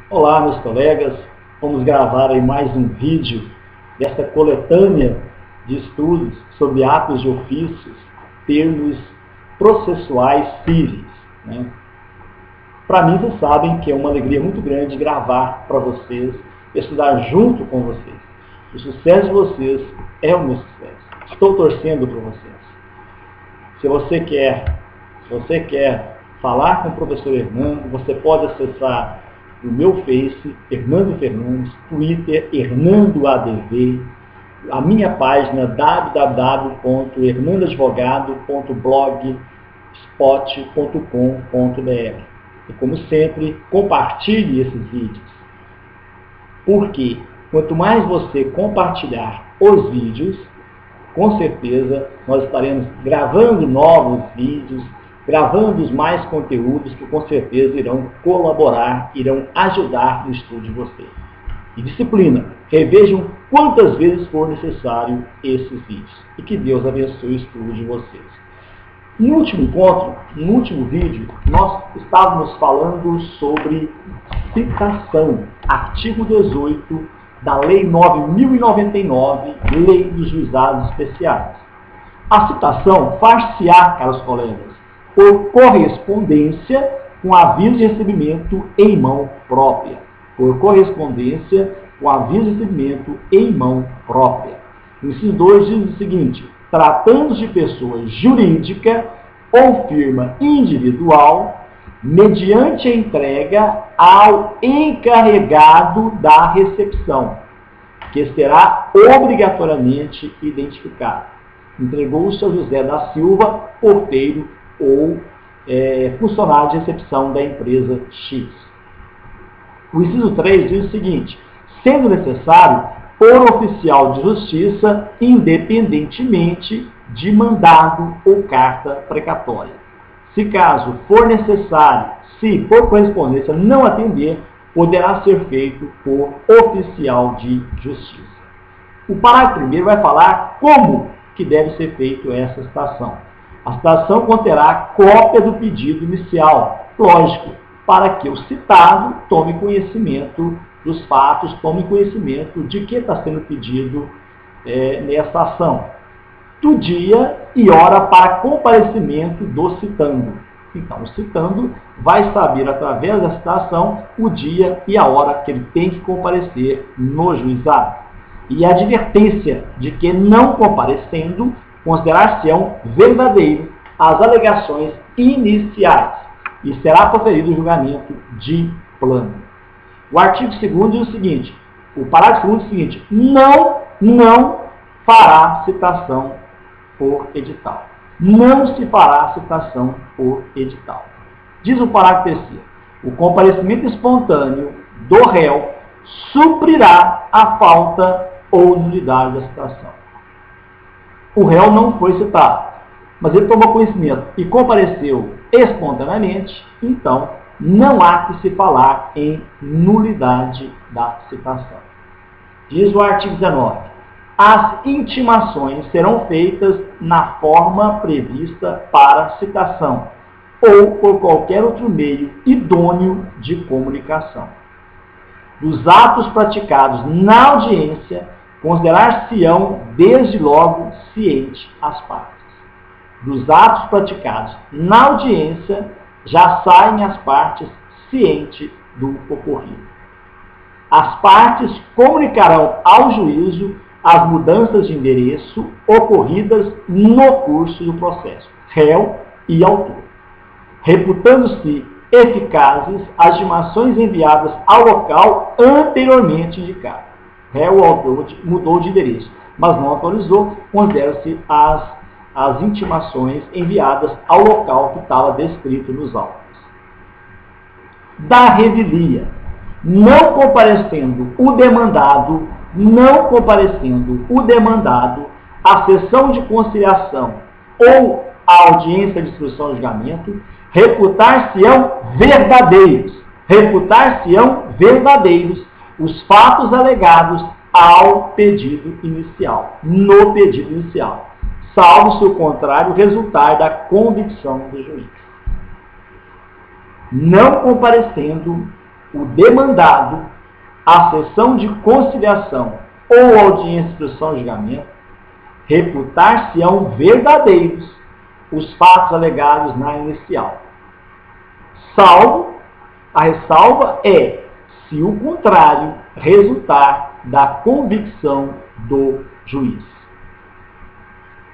Olá, meus colegas. Vamos gravar aí mais um vídeo desta coletânea de estudos sobre atos de ofícios, termos processuais cíveis, né? Para mim, vocês sabem que é uma alegria muito grande gravar para vocês, estudar junto com vocês. O sucesso de vocês é o meu sucesso. Estou torcendo por vocês. Se você quer falar com o professor Hernando, você pode acessar o meu Face, Hernando Fernandes, Twitter, Hernando ADV, a minha página www.hernandoadvogado.blogspot.com.br. E como sempre, compartilhe esses vídeos. Porque quanto mais você compartilhar os vídeos, com certeza nós estaremos gravando novos vídeos, gravando mais conteúdos que com certeza irão colaborar, irão ajudar no estudo de vocês. E disciplina, revejam quantas vezes for necessário esses vídeos. E que Deus abençoe o estudo de vocês. No último encontro, no último vídeo, nós estávamos falando sobre citação, artigo 18 da Lei 9.099, Lei dos Juizados Especiais. A citação far-se-á, caros colegas, por correspondência com aviso de recebimento em mão própria. Por correspondência com aviso de recebimento em mão própria. O inciso 2 diz o seguinte: tratando-se de pessoa jurídica ou firma individual, mediante a entrega ao encarregado da recepção, que será obrigatoriamente identificado. Entregou-se ao José da Silva, porteiro ou funcionário de recepção da empresa X. O inciso 3 diz o seguinte: sendo necessário por oficial de justiça, independentemente de mandado ou carta precatória. Se caso for necessário, se por correspondência não atender, poderá ser feito por oficial de justiça. O parágrafo primeiro vai falar como que deve ser feito essa citação. A citação conterá cópia do pedido inicial, lógico, para que o citado tome conhecimento dos fatos, tome conhecimento de que está sendo pedido nessa ação, do dia e hora para comparecimento do citando. Então, o citando vai saber, através da citação, o dia e a hora que ele tem que comparecer no juizado. E a advertência de que, não comparecendo, considerar-se-ão verdadeiros as alegações iniciais e será proferido o julgamento de plano. O artigo 2º diz o seguinte: o parágrafo 2º diz o seguinte: não fará citação por edital. Não se fará citação por edital. Diz o parágrafo 3º: o comparecimento espontâneo do réu suprirá a falta ou nulidade da citação. O réu não foi citado, mas ele tomou conhecimento e compareceu espontaneamente, então não há que se falar em nulidade da citação. Diz o artigo 19: as intimações serão feitas na forma prevista para citação ou por qualquer outro meio idôneo de comunicação. Dos atos praticados na audiência, considerar-se-ão desde logo ciente as partes. Dos atos praticados na audiência, já saem as partes cientes do ocorrido. As partes comunicarão ao juízo as mudanças de endereço ocorridas no curso do processo, réu e autor, reputando-se eficazes as intimações enviadas ao local anteriormente indicado. Réu ou autor mudou de endereço, mas não autorizou, considera-se as intimações enviadas ao local que estava descrito nos autos. Da revelia, não comparecendo o demandado à sessão de conciliação ou à audiência de instrução de julgamento, reputar-se-ão verdadeiros os fatos alegados ao pedido inicial, no pedido inicial, salvo se o contrário resultar da convicção do juiz. Não comparecendo o demandado, a sessão de conciliação ou audiência de instrução e julgamento, reputar-se-ão verdadeiros os fatos alegados na inicial. Salvo, a ressalva é se o contrário resultar da convicção do juiz.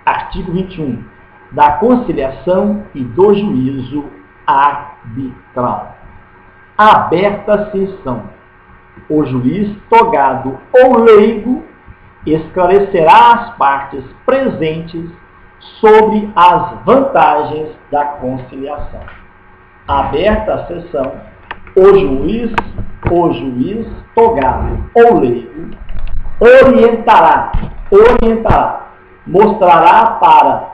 Artigo 21. Da conciliação e do juízo arbitral. Aberta a sessão. O juiz togado ou leigo esclarecerá as partes presentes sobre as vantagens da conciliação. Aberta a sessão, o juiz togado ou leigo orientará, mostrará para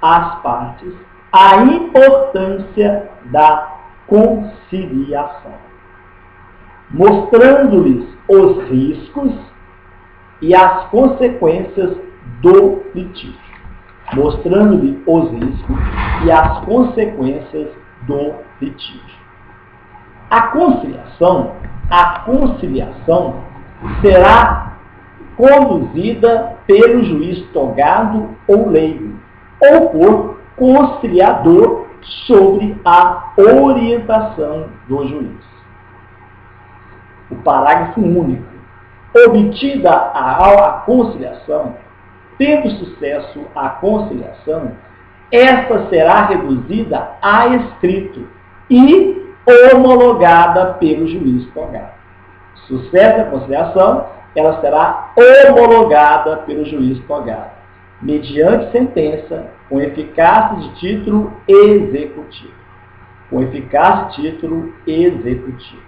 as partes a importância da conciliação, mostrando-lhes os riscos e as consequências do litígio. Mostrando-lhe os riscos e as consequências do litígio. A conciliação será conduzida pelo juiz togado ou leigo, ou por conciliador sobre a orientação do juiz. O parágrafo único. Obtida a conciliação, tendo sucesso a conciliação, esta será reduzida a escrito e homologada pelo juiz togado. Sucesso a conciliação, ela será homologada pelo juiz togado, mediante sentença com eficácia de título executivo. Com eficácia de título executivo.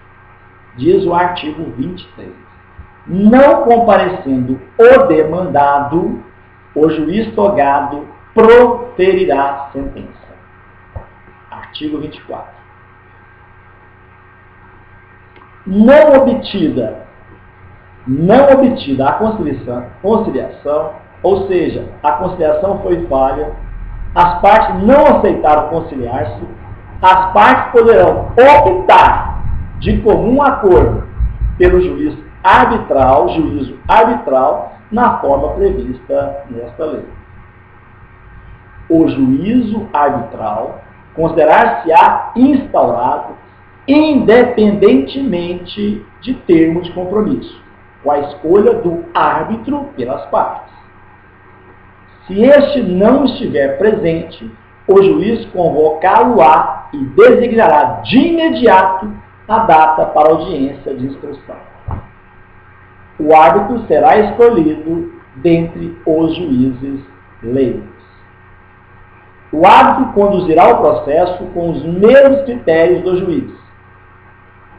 Diz o artigo 23. Não comparecendo o demandado, o juiz togado proferirá sentença. Artigo 24. Não obtida a conciliação, ou seja, a conciliação foi falha, as partes não aceitaram conciliar-se, as partes poderão optar de comum acordo pelo juízo arbitral, na forma prevista nesta lei. O juízo arbitral considerar-se-á instaurado independentemente de termo de compromisso, com a escolha do árbitro pelas partes. Se este não estiver presente, o juiz convocá-lo-á e designará de imediato a data para audiência de instrução. O árbitro será escolhido dentre os juízes leigos. O árbitro conduzirá o processo com os mesmos critérios do juiz,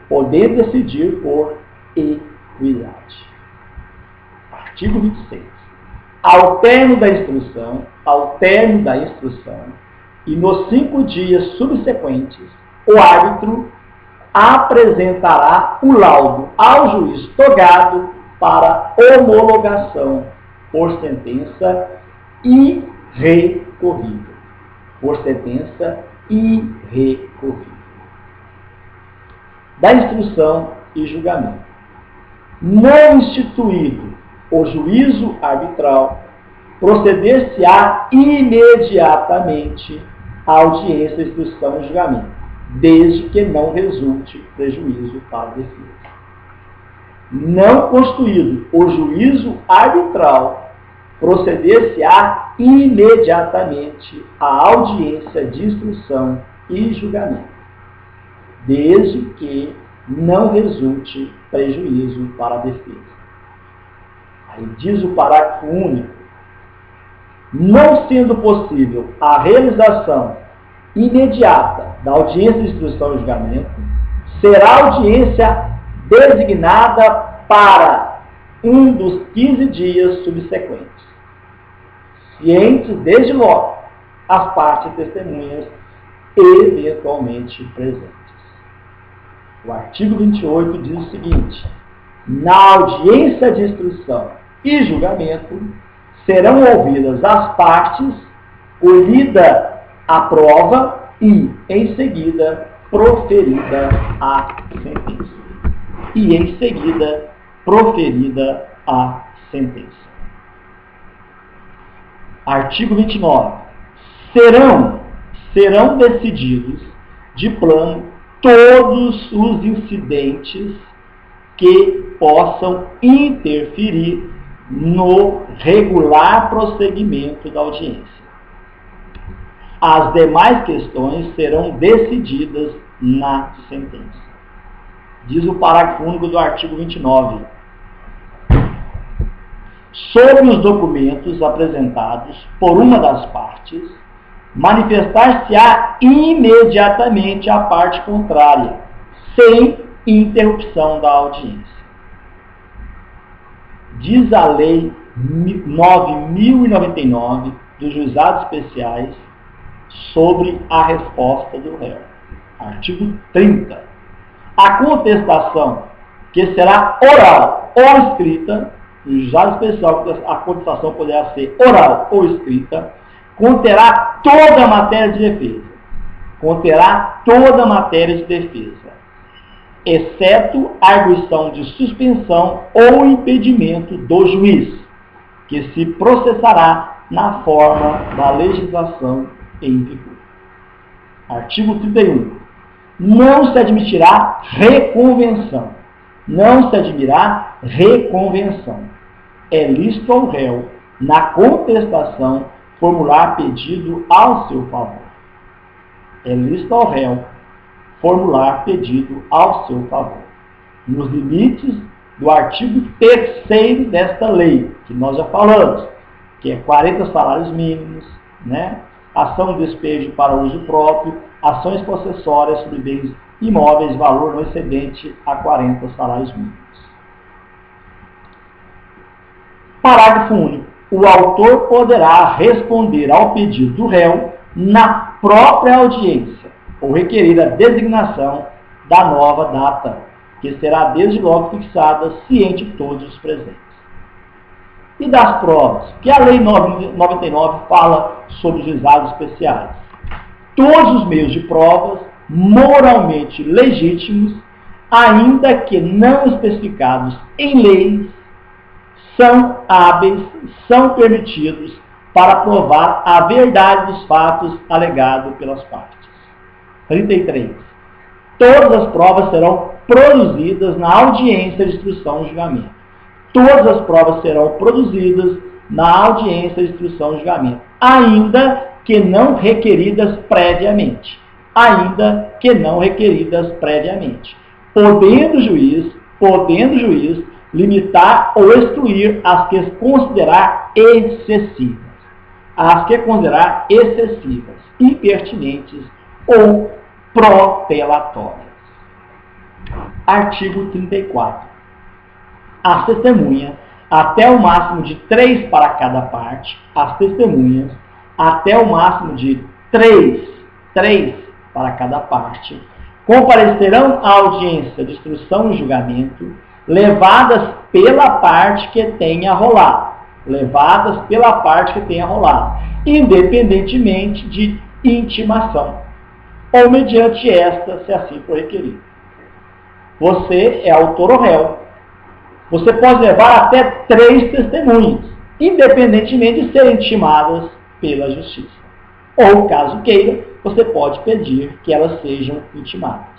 podendo decidir por equidade. Artigo 26. Ao término da instrução, e nos 5 dias subsequentes, o árbitro apresentará o laudo ao juiz togado para homologação por sentença irrecorrível. Da instrução e julgamento. Não instituído o juízo arbitral, proceder-se-á imediatamente à audiência, instrução e julgamento, desde que não resulte prejuízo para a defesa. Não constituído o juízo arbitral, proceder-se-á imediatamente à audiência de instrução e julgamento, desde que não resulte prejuízo para a defesa. Aí diz o parágrafo único: não sendo possível a realização imediata da audiência de instrução e julgamento, será a audiência designada para um dos 15 dias subsequentes, cientes desde logo as partes testemunhas eventualmente presentes. O artigo 28 diz o seguinte: na audiência de instrução e julgamento serão ouvidas as partes, colhida a prova e, em seguida, proferida a sentença. e, em seguida, proferida a sentença. Artigo 29. Serão decididos de plano todos os incidentes que possam interferir no regular prosseguimento da audiência. As demais questões serão decididas na sentença. Diz o parágrafo único do artigo 29. Sobre os documentos apresentados por uma das partes, manifestar-se-á imediatamente a parte contrária, sem interrupção da audiência. Diz a Lei 9.099 dos Juizados Especiais sobre a resposta do réu. Artigo 30. A contestação, que será oral ou escrita, no Juizado Especial a contestação poderá ser oral ou escrita, conterá toda a matéria de defesa. Conterá toda a matéria de defesa, exceto a arguição de suspensão ou impedimento do juiz, que se processará na forma da legislação em vigor. Artigo 31. Não se admitirá reconvenção. Não se admitirá reconvenção. É lícito ao réu, na contestação, formular pedido ao seu favor. É lícito ao réu formular pedido ao seu favor, nos limites do artigo 3º desta lei, que nós já falamos, que é 40 salários mínimos, né? Ação de despejo para uso próprio, ações possessórias sobre bens imóveis, valor não excedente a 40 salários mínimos. Parágrafo único. O autor poderá responder ao pedido do réu na própria audiência, ou requerer a designação da nova data, que será desde logo fixada, ciente de todos os presentes. E das provas, que a Lei 999 fala sobre os juizados especiais. Todos os meios de provas moralmente legítimos, ainda que não especificados em leis, são hábeis, são permitidos para provar a verdade dos fatos alegados pelas partes. 33. Todas as provas serão produzidas na audiência de instrução e julgamento. Todas as provas serão produzidas na audiência de instrução e julgamento, ainda que não requeridas previamente. Ainda que não requeridas previamente. Podendo o juiz limitar ou excluir as que considerar excessivas. As que considerar excessivas, impertinentes ou protelatórias. Artigo 34. As testemunhas, até o máximo de 3 para cada parte, as testemunhas, até o máximo de 3 para cada parte, comparecerão à audiência de instrução e julgamento, levadas pela parte que tenha rolado. Levadas pela parte que tenha rolado, independentemente de intimação, ou mediante esta, se assim for requerido. Você é autor ou réu. Você pode levar até 3 testemunhas, independentemente de serem intimadas pela justiça. Ou, caso queira, você pode pedir que elas sejam intimadas.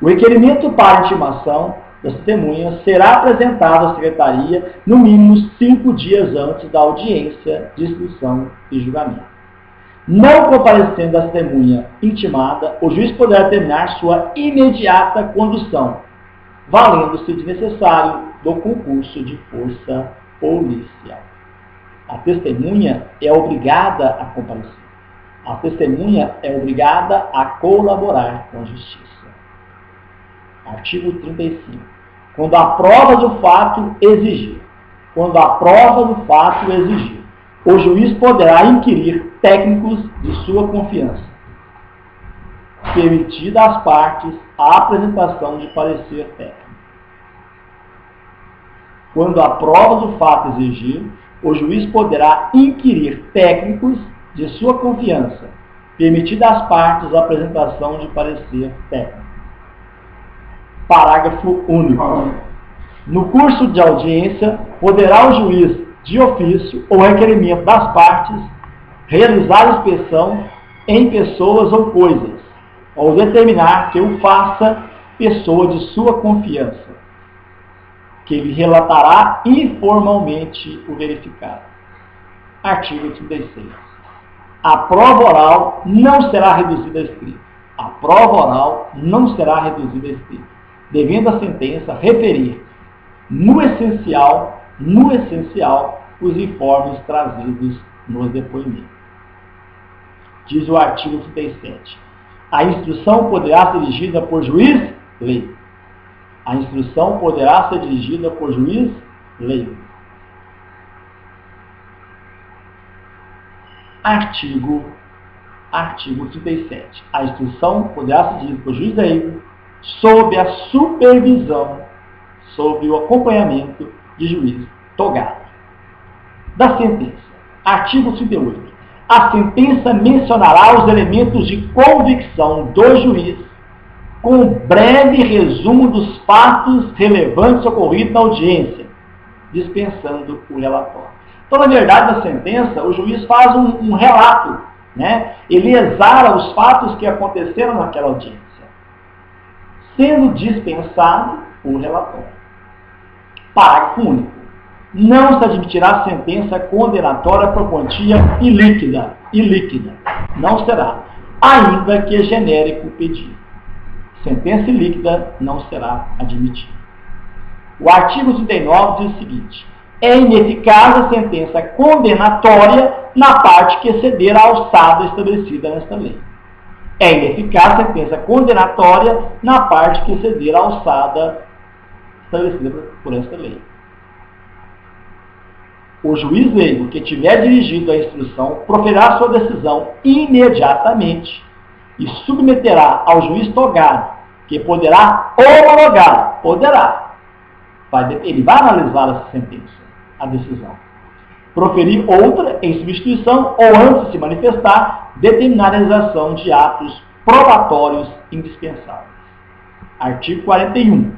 O requerimento para intimação das testemunhas será apresentado à secretaria no mínimo 5 dias antes da audiência de instrução e julgamento. Não comparecendo a testemunha intimada, o juiz poderá determinar sua imediata condução, valendo-se de necessário do concurso de força policial. A testemunha é obrigada a comparecer. A testemunha é obrigada a colaborar com a justiça. Artigo 35. Quando a prova do fato exigir, o juiz poderá inquirir técnicos de sua confiança, permitida às partes a apresentação de parecer técnico. Quando a prova do fato exigir, o juiz poderá inquirir técnicos de sua confiança, permitida às partes a apresentação de parecer técnico. Parágrafo único. No curso de audiência, poderá o juiz, de ofício ou requerimento das partes, realizar inspeção em pessoas ou coisas, ou determinar que o faça pessoa de sua confiança, que lhe relatará informalmente o verificado. Artigo 36. A prova oral não será reduzida a escrito. A prova oral não será reduzida a escrito, devendo a sentença referir, no essencial, os informes trazidos nos depoimentos. Diz o artigo 37. A instrução poderá ser dirigida por juiz leigo. A instrução poderá ser dirigida por juiz leigo. Artigo 37. A instrução poderá ser dirigida por juiz leigo sob a supervisão, sob o acompanhamento de juiz togado. Da sentença. Artigo 38. A sentença mencionará os elementos de convicção do juiz com breve resumo dos fatos relevantes ocorridos na audiência, dispensando o relatório. Então, na verdade, na sentença, o juiz faz um relato, né? Ele exala os fatos que aconteceram naquela audiência, sendo dispensado o relatório. Parágrafo único. Não se admitirá sentença condenatória por quantia ilíquida. Não será, ainda que genérico pedido. Sentença ilíquida não será admitida. O artigo 39 diz o seguinte: é ineficaz a sentença condenatória na parte que exceder a alçada estabelecida nesta lei. É ineficaz a sentença condenatória na parte que exceder a alçada estabelecida por esta lei. O juiz leigo que tiver dirigido a instrução proferirá sua decisão imediatamente e submeterá ao juiz togado, que poderá homologar, ele vai analisar essa sentença, a decisão, proferir outra em substituição ou, antes de se manifestar, determinar a realização de atos probatórios indispensáveis. Artigo 41.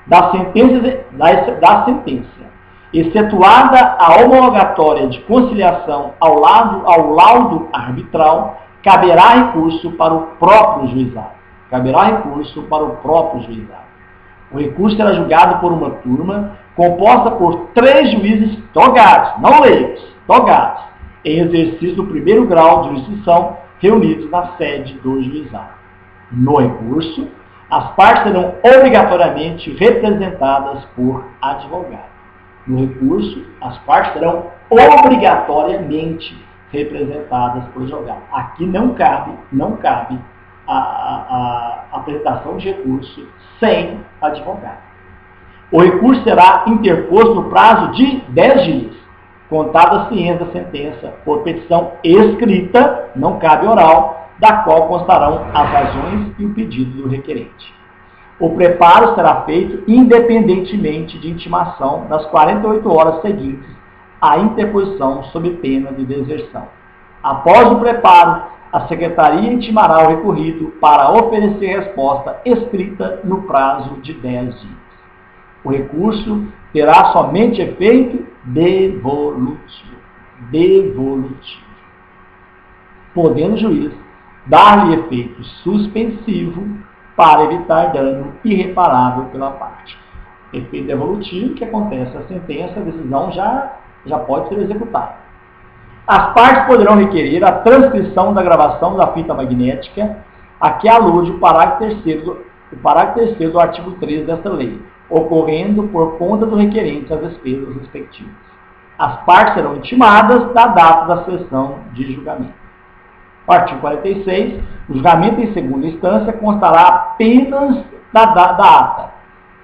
Da sentença, excetuada a homologatória de conciliação ao laudo arbitral, caberá recurso para o próprio juizado. O recurso será julgado por uma turma composta por 3 juízes togados, não leigos, togados, em exercício do primeiro grau de jurisdição, reunidos na sede do juizado. No recurso, as partes serão obrigatoriamente representadas por advogado. No recurso, as partes serão obrigatoriamente representadas por advogado. Aqui não cabe a apresentação de recurso sem advogado. O recurso será interposto no prazo de 10 dias, contada a ciência da sentença, por petição escrita, não cabe oral, da qual constarão as razões e o pedido do requerente. O preparo será feito independentemente de intimação nas 48 horas seguintes à interposição sob pena de deserção. Após o preparo, a Secretaria intimará o recorrido para oferecer resposta escrita no prazo de 10 dias. O recurso terá somente efeito devolutivo, podendo o juiz dar-lhe efeito suspensivo para evitar dano irreparável pela parte. Efeito devolutivo, que acontece a sentença, a decisão já pode ser executada. As partes poderão requerer a transcrição da gravação da fita magnética a que alude o parágrafo 3º do artigo 13 desta lei, ocorrendo por conta do requerente as despesas respectivas. As partes serão intimadas da data da sessão de julgamento. Artigo 46. O julgamento em segunda instância constará apenas da ata,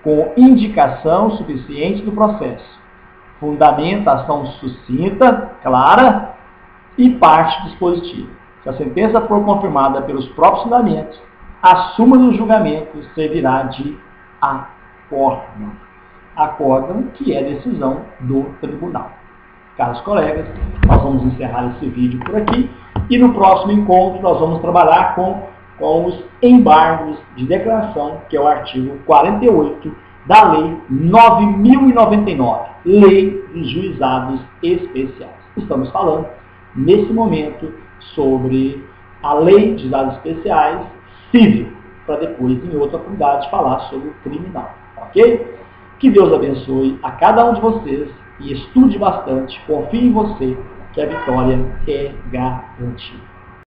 com indicação suficiente do processo, fundamentação sucinta, clara e parte dispositiva. Se a sentença for confirmada pelos próprios fundamentos, a súmula do julgamento servirá de acórdão. Acórdão, que é decisão do tribunal. Caros colegas, nós vamos encerrar esse vídeo por aqui e no próximo encontro nós vamos trabalhar com com os embargos de declaração, que é o artigo 48 da Lei 9.099, Lei dos Juizados Especiais. Estamos falando, nesse momento, sobre a Lei de Juizados Especiais civil, para depois, em outra oportunidade, falar sobre o criminal. Ok? Que Deus abençoe a cada um de vocês e estude bastante, confie em você, que a vitória é garantida.